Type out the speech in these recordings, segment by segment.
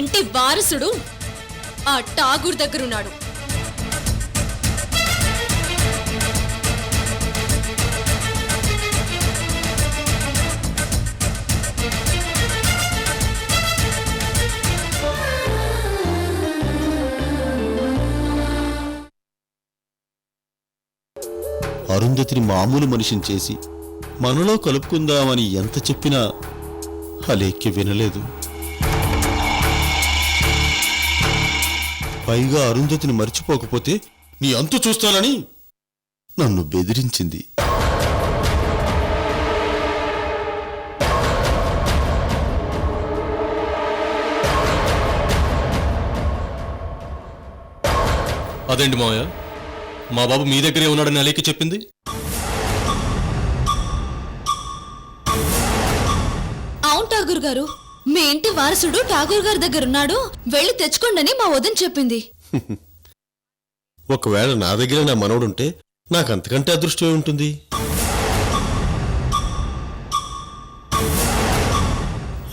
ఇంటి వారసుడు ఆ ఠాగూర్ దగ్గరున్నాడు. అరుంధతిని మామూలు మనిషిని చేసి మనలో కలుపుకుందామని ఎంత చెప్పినా అలేఖ్య వినలేదు. పైగా అరుంధతిని మర్చిపోకపోతే నీ అంతు చూస్తానని నన్ను బెదిరించింది. అదేంటి మావయ్య, మా బాబు మీ దగ్గరే ఉన్నాడని అలేఖ్య చెప్పింది? అవును ఠాగూర్ గారు, మీ ఇంటి వారసుడు ఠాగూర్ గారి దగ్గరున్నాడు, వెళ్ళి తెచ్చుకోండని మా వదిన చెప్పింది. ఒకవేళ నా దగ్గర నా మనవడుంటే నాకంతకంటే అదృష్టమే ఉంటుంది.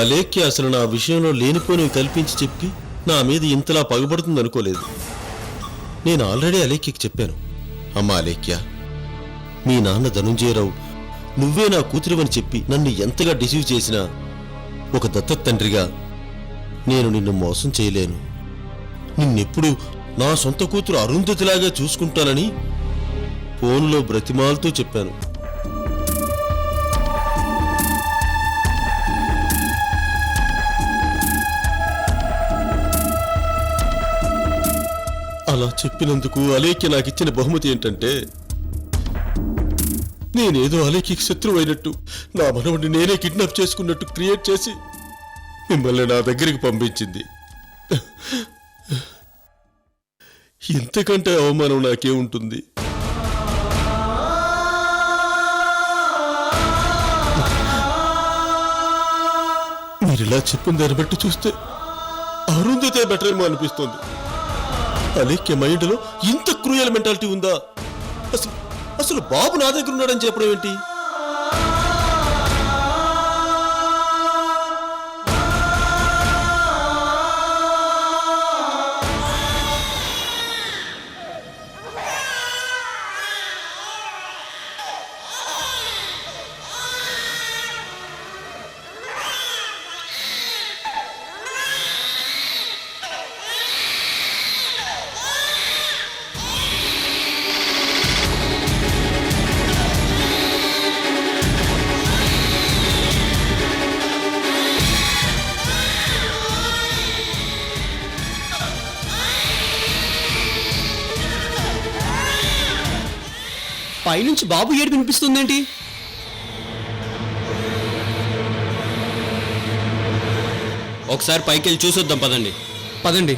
అలేఖ్య అసలు నా విషయంలో లేనిపోనివి కల్పించి చెప్పి నా మీద ఇంతలా పగబడుతుందనుకోలేదు. నేను ఆల్రెడీ అలేఖ్యకి చెప్పాను, అమ్మా అలేఖ్య, మీ నాన్న ధనుంజయరావు నువ్వే నా కూతురివని చెప్పి నన్ను ఎంతగా డిసీవ్ చేసినా ఒక దత్తత తండ్రిగా నేను నిన్ను మోసం చేయలేను. నిన్నెప్పుడు నా సొంత కూతురు అరుంధతిలాగా చూసుకుంటానని ఫోన్లో బ్రతిమాలుతూ చెప్పాను. అలా చెప్పినందుకు అలేఖ్య నాకిచ్చిన బహుమతి ఏంటంటే, నేనేదో అలేఖ్యకి శత్రువు అయినట్టు, నా మనవడిని నేనే కిడ్నాప్ చేసుకున్నట్టు క్రియేట్ చేసి మిమ్మల్ని నా దగ్గరికి పంపించింది. ఇంతకంటే అవమానం నాకేముంటుంది? మీరిలా చెప్పిన దాన్ని బట్టి చూస్తే అరుంధతే బెటర్ ఏమో అనిపిస్తుంది. అలేఖ్య మైండ్లో ఇంత క్రూయల్ మెంటాలిటీ ఉందా? అసలు బాబు నా దగ్గర ఉన్నాడని చెప్పడం ఏంటి? పైనుంచి బాబు ఏడు వినిపిస్తుందేంటి? ఒకసారి పైకి వెళ్ళి చూసొద్దాం పదండి. పదండి.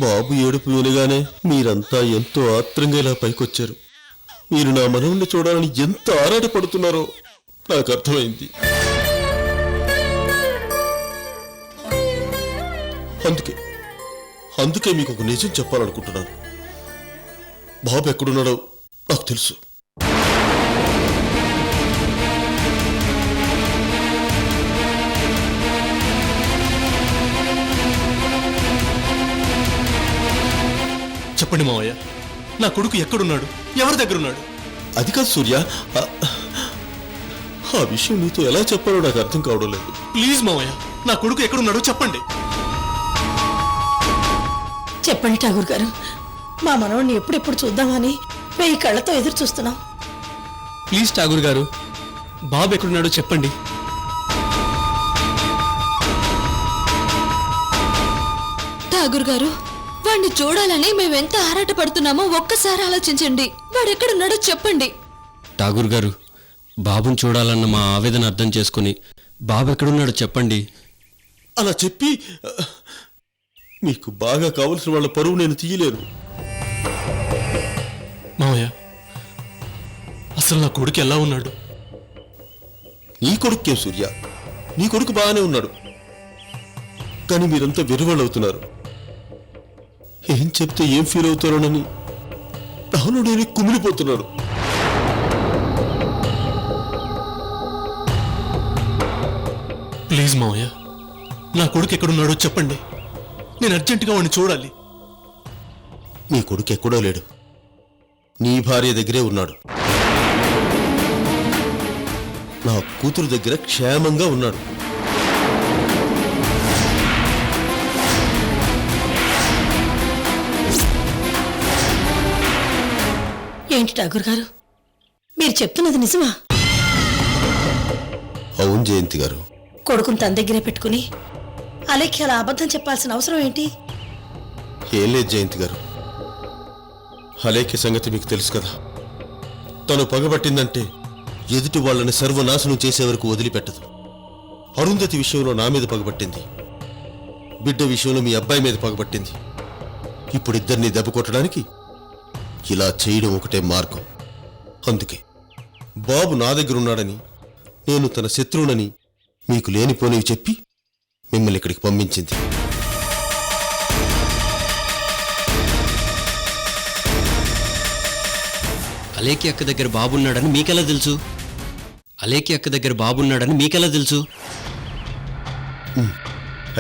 బాబు ఏడుపు వినగానే మీరంతా ఎంతో ఆత్రంగా ఇలా పైకొచ్చారు. మీరు నా మనవుణ్ణి చూడాలని ఎంత ఆరాటపడుతున్నారో నాకు అర్థమైంది. అందుకే మీకు ఒక నిజం చెప్పాలనుకుంటున్నాను. బాబు ఎక్కడున్నాడో నాకు తెలుసు. చెప్పండి మావయ్య, నా కొడుకు ఎక్కడున్నాడు, ఎవరి దగ్గర ఉన్నాడు? అది కాదు సూర్య, ఆ విషయం నీతో ఎలా చెప్పాలో నాకు అర్థం కావడం లేదు. ప్లీజ్ మావయ్య, నా కొడుకు ఎక్కడున్నాడో చెప్పండి. చెప్పండి ఠాగూర్ గారు, మా మనవడిని ఎప్పుడెప్పుడు చూద్దామని 1000 కళ్ళతో ఎదురు చూస్తున్నాం. ప్లీజ్ ఠాగూర్ గారు, బాబు ఎక్కడున్నాడో చెప్పండి. ఠాగూర్ గారు, వాడిని చూడాలని మేమెంత ఆరాటపడుతున్నామో ఒక్కసారి ఆలోచించండి. వాడెక్కడున్నాడో చెప్పండి. ఠాగూర్ గారు, బాబుని చూడాలన్న మా ఆవేదన అర్థం చేసుకుని బాబు ఎక్కడున్నాడో చెప్పండి. అలా చెప్పి మీకు బాగా కావలసిన వాళ్ళ పరువు నేను తీయలేను. మావయ్య, అసలు నా కొడుకు ఎలా ఉన్నాడు? నీ కొడుకే సూర్య, నీ కొడుకు బాగానే ఉన్నాడు. కానీ మీరంతా వెరువాళ్ళవుతున్నారు. ఏం చెప్తే ఏం ఫీల్ అవుతారోనని నాలో నేను కుమిలిపోతున్నాను. ప్లీజ్ మావయ్య, నా కొడుకు ఎక్కడున్నాడో చెప్పండి. నేను అర్జెంటుగా వాడిని చూడాలి. నీ కొడుకు ఎక్కడో లేడు, నీ భార్య దగ్గరే ఉన్నాడు. నా కూతురు దగ్గర క్షేమంగా ఉన్నాడు. ఏంటి ఠాగూర్ గారు, మీరు చెప్తున్నది నిజమా? అవును జయంతి గారు. కొడుకుని తన దగ్గరే పెట్టుకుని అలేఖ్య అలా అబద్ధం చెప్పాల్సిన అవసరం ఏంటి? ఏం లేదు జయంతి గారు, అలేఖ్య సంగతి మీకు తెలుసు కదా. తను పగబట్టిందంటే ఎదుటి వాళ్ళని సర్వనాశనం చేసే వరకు వదిలిపెట్టదు. అరుంధతి విషయంలో నా మీద పగబట్టింది, బిడ్డ విషయంలో మీ అబ్బాయి మీద పగబట్టింది. ఇప్పుడు ఇద్దరిని దెబ్బ కొట్టడానికి ఇలా చేయడం ఒకటే మార్గం. అందుకే బాబు నా దగ్గర ఉన్నాడని, నేను తన శత్రువునని మీకు లేనిపోనివి చెప్పి మిమ్మల్ని ఇక్కడికి పంపించింది. అలేఖ్య అక్క దగ్గర బాబున్నాడని మీకెలా తెలుసు? అలేఖ్య అక్క దగ్గర బాబున్నాడని మీకెలా తెలుసు?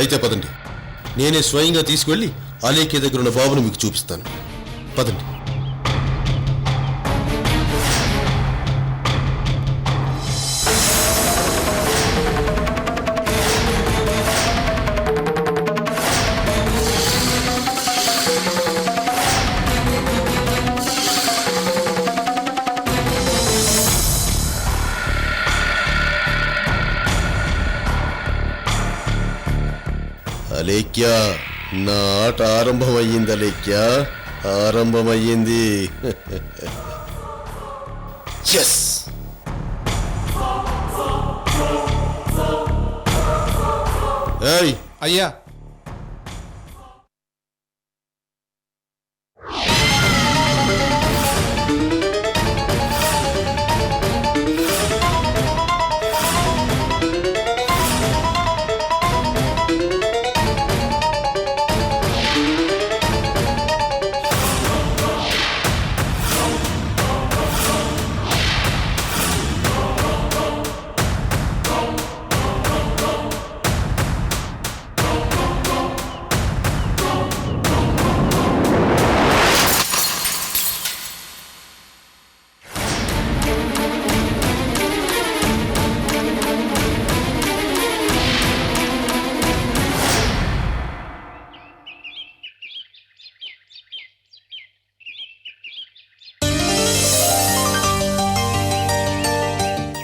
అయితే పదండి, నేనే స్వయంగా తీసుకువెళ్ళి అలేఖ్య దగ్గర ఉన్న బాబును మీకు చూపిస్తాను. పదండి. అలేఖ్య, నా ఆట ఆరంభమయ్యింది. అలేఖ్య, ఆరంభమయ్యింది. ఎస్. ఏయ్ అయ్యా,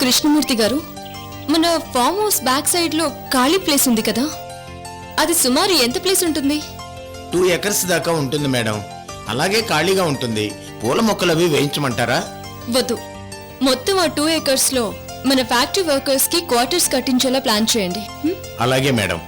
కృష్ణమూర్తి గారు, మన ఫామ్ హౌస్ బ్యాక్ సైడ్ లో ఖాళీ ప్లేస్ ఉంది కదా, అది సుమారు ఎంత ప్లేస్ ఉంటుంది? 2 ఎకర్స్ దాకా ఉంటుంది మేడం. అలాగే ఖాళీగా ఉంటుంది. పూల మొక్కలు అవి వేయించమంటారా? వద్దు, మొత్తం ఆ 2 acres లో మన ఫ్యాక్టరీ వర్కర్స్ కి క్వార్టర్స్ కట్టించేలా ప్లాన్ చేయండి. అలాగే మేడం.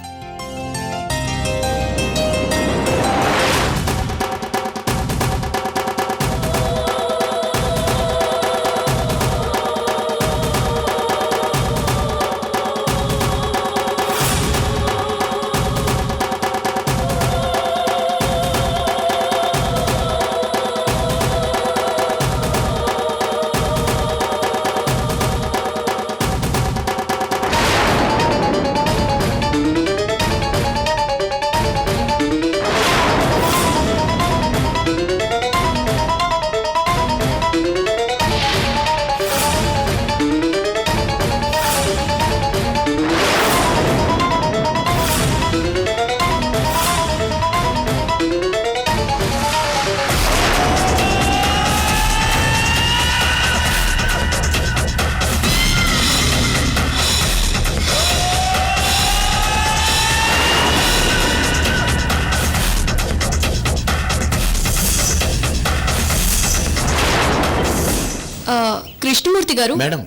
కృష్ణమూర్తి గారు, మేడం,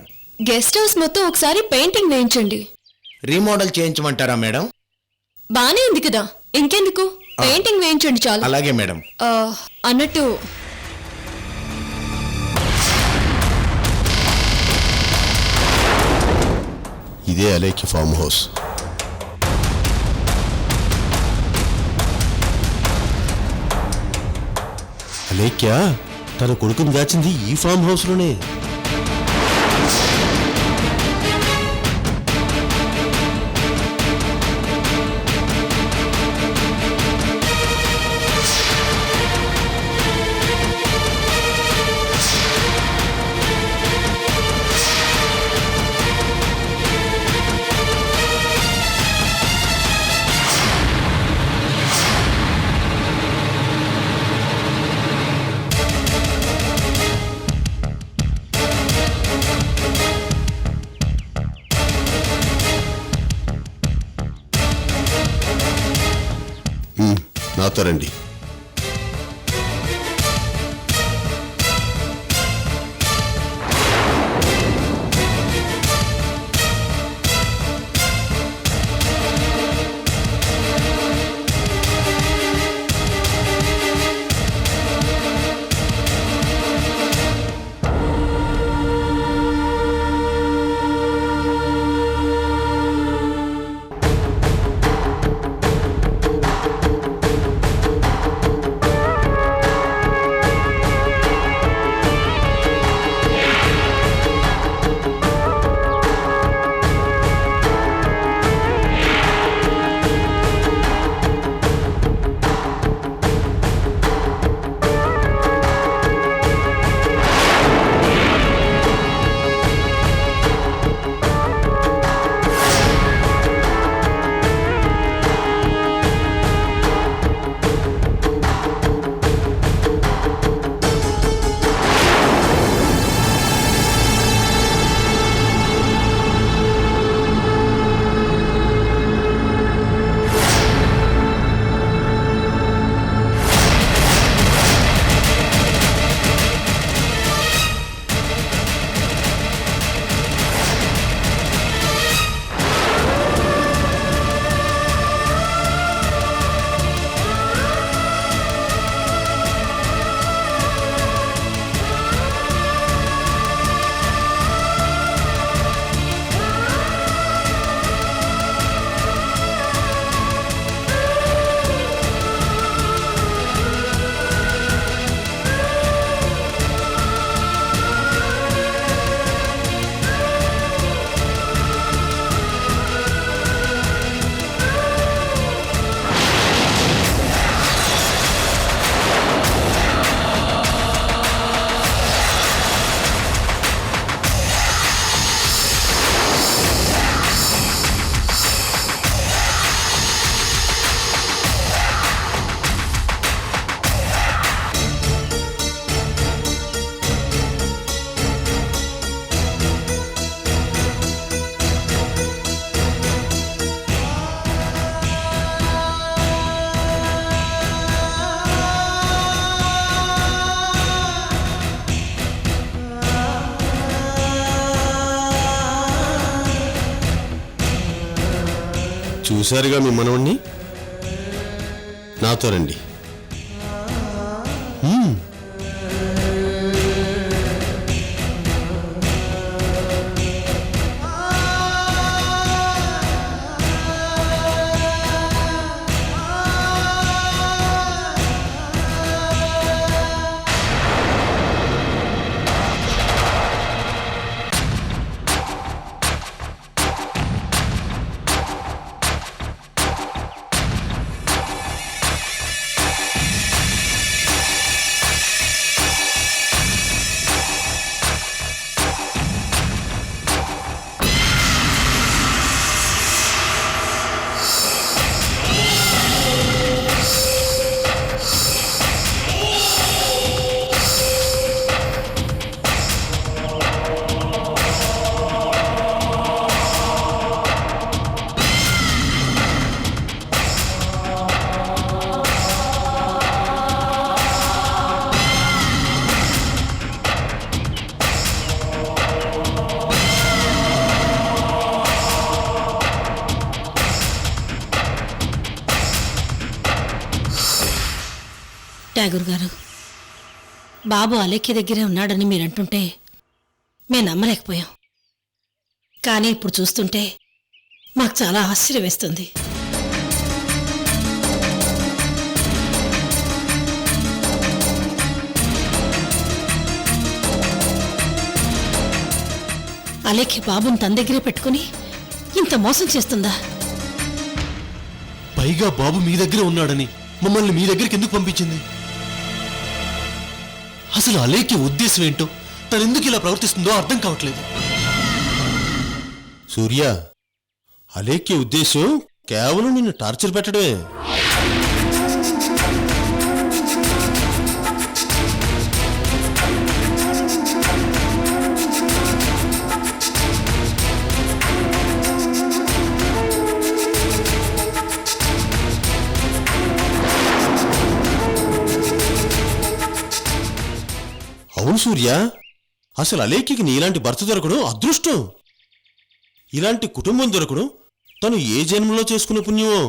గెస్ట్ హౌస్ మొత్తం ఒకసారి పెయింటింగ్ వేయించండి. రీమోడల్ చేయించమంటారా మేడం? బానే ఉంది కదా, ఇంకెందుకు, పెయింటింగ్ వేయించండి చాలు. అలాగే మేడం. అన్నట్టు ఇదే అలేఖ్య ఫామ్ హౌస్. అలేఖ్య తన కొడుకుని దాచింది ఈ ఫామ్ హౌస్ లోనే. నాతో రండి. చూశారుగా మీ మనవణ్ణి. నాతో రండి. ఠాగూర్ గారు, బాబు అలేఖ్య దగ్గరే ఉన్నాడని మీరంటుంటే మేము నమ్మలేకపోయాం. కానీ ఇప్పుడు చూస్తుంటే మాకు చాలా ఆశ్చర్యం వేస్తుంది. అలేఖ్య బాబుని తన దగ్గరే పెట్టుకుని ఇంత మోసం చేస్తుందా? పైగా బాబు మీ దగ్గరే ఉన్నాడని మమ్మల్ని మీ దగ్గరికి ఎందుకు పంపించింది? అసలు అలేఖ్య ఉద్దేశం ఏంటో, తను ఎందుకు ఇలా ప్రవర్తిస్తుందో అర్థం కావట్లేదు. సూర్య, అలేఖ్య ఉద్దేశం కేవలం నిన్ను టార్చర్ పెట్టడమే. అవును సూర్య, అసలు అలేఖ్యకి నీలాంటి భర్త దొరకడం అదృష్టం. ఇలాంటి కుటుంబం దొరకడం తను ఏ జన్మలో చేసుకున్న పుణ్యమో.